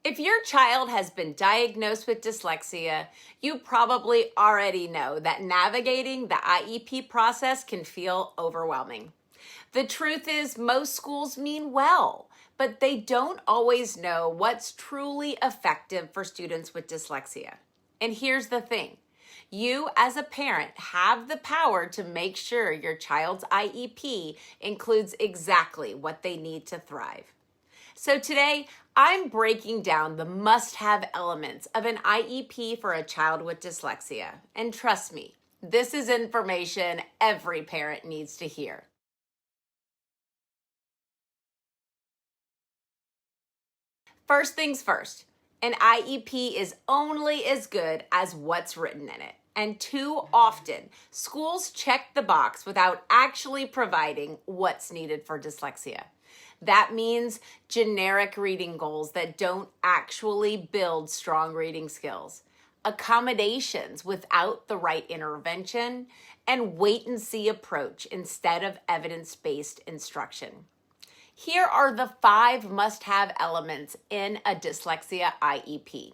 If your child has been diagnosed with dyslexia, you probably already know that navigating the IEP process can feel overwhelming. The truth is, most schools mean well, but they don't always know what's truly effective for students with dyslexia. And here's the thing. You, as a parent, have the power to make sure your child's IEP includes exactly what they need to thrive. So today, I'm breaking down the must-have elements of an IEP for a child with dyslexia. And trust me, this is information every parent needs to hear. First things first, an IEP is only as good as what's written in it. And too often, schools check the box without actually providing what's needed for dyslexia. That means generic reading goals that don't actually build strong reading skills, accommodations without the right intervention, and wait-and-see approach instead of evidence-based instruction. Here are the 5 must-have elements in a dyslexia IEP.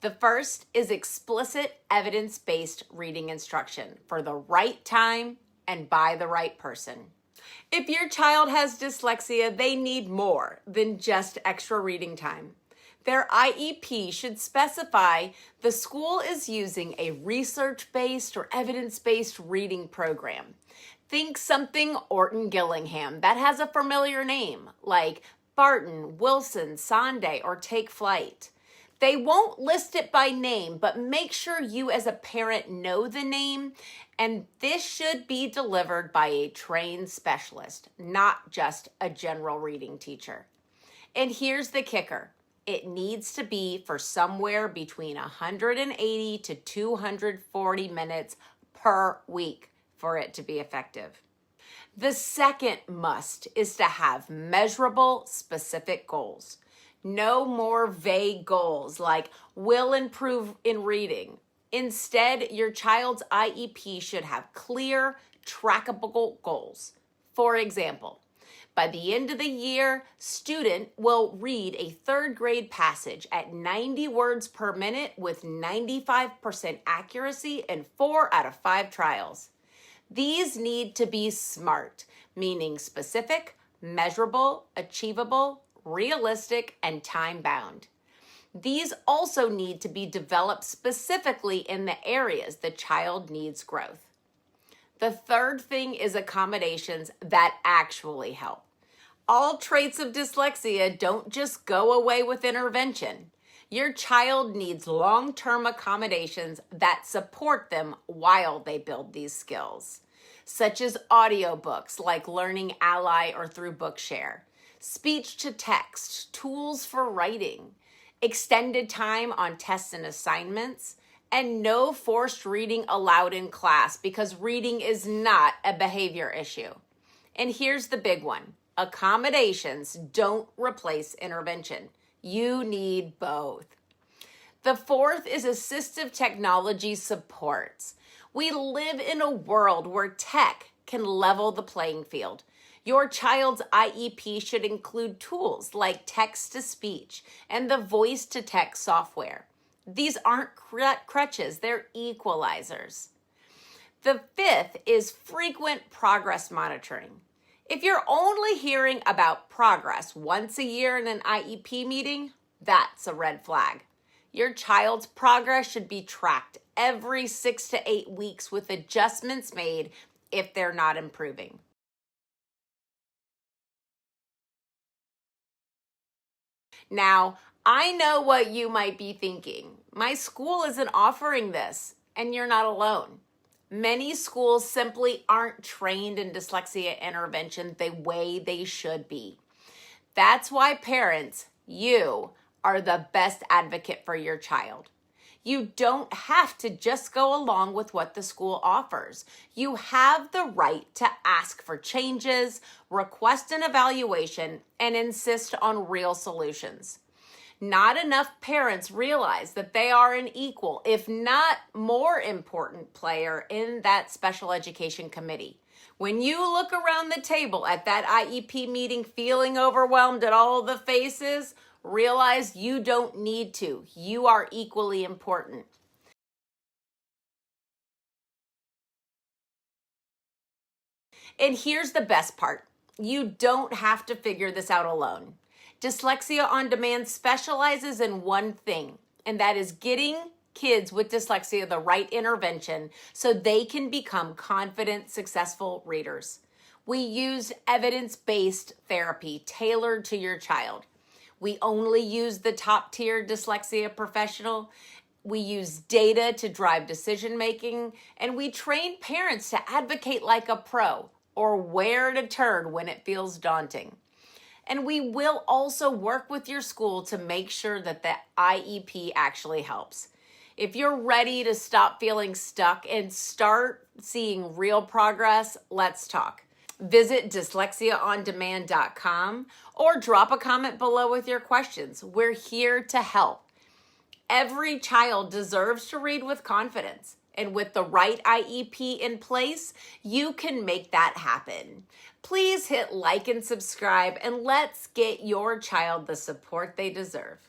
The first is explicit evidence-based reading instruction for the right time and by the right person. If your child has dyslexia, they need more than just extra reading time. Their IEP should specify the school is using a research-based or evidence-based reading program. Think something Orton-Gillingham that has a familiar name, like Barton, Wilson, Sonday, or Take Flight. They won't list it by name, but make sure you as a parent know the name, and this should be delivered by a trained specialist, not just a general reading teacher. And here's the kicker. It needs to be for somewhere between 180 to 240 minutes per week for it to be effective. The second must is to have measurable, specific goals. No more vague goals like will improve in reading. Instead, your child's IEP should have clear, trackable goals. For example, by the end of the year, student will read a 3rd grade passage at 90 words per minute with 95% accuracy in 4 out of 5 trials. These need to be SMART, meaning specific, measurable, achievable, realistic, and time-bound. These also need to be developed specifically in the areas the child needs growth. The third thing is accommodations that actually help. All traits of dyslexia don't just go away with intervention. Your child needs long-term accommodations that support them while they build these skills, such as audiobooks like Learning Ally or through Bookshare, speech to text, tools for writing, extended time on tests and assignments, and no forced reading allowed in class because reading is not a behavior issue. And here's the big one. Accommodations don't replace intervention. You need both. The fourth is assistive technology supports. We live in a world where tech can level the playing field. Your child's IEP should include tools like text-to-speech and the voice-to-text software. These aren't crutches, they're equalizers. The fifth is frequent progress monitoring. If you're only hearing about progress once a year in an IEP meeting, that's a red flag. Your child's progress should be tracked every 6 to 8 weeks with adjustments made if they're not improving. Now, I know what you might be thinking. My school isn't offering this, and you're not alone. Many schools simply aren't trained in dyslexia intervention the way they should be. That's why parents, you, are the best advocate for your child. You don't have to just go along with what the school offers. You have the right to ask for changes, request an evaluation, and insist on real solutions. Not enough parents realize that they are an equal, if not more important player in that special education committee. When you look around the table at that IEP meeting feeling overwhelmed at all the faces, Realize you don't need to. You are equally important. And here's the best part. You don't have to figure this out alone. Dyslexia on Demand specializes in one thing, and that is getting kids with dyslexia the right intervention so they can become confident, successful readers. We use evidence-based therapy tailored to your child. We only use the top-tier dyslexia professional. We use data to drive decision-making, and we train parents to advocate like a pro or where to turn when it feels daunting. And we will also work with your school to make sure that the IEP actually helps. If you're ready to stop feeling stuck and start seeing real progress, let's talk. Visit dyslexiaondemand.com or drop a comment below with your questions. We're here to help. Every child deserves to read with confidence. And with the right IEP in place, you can make that happen. Please hit like and subscribe, and let's get your child the support they deserve.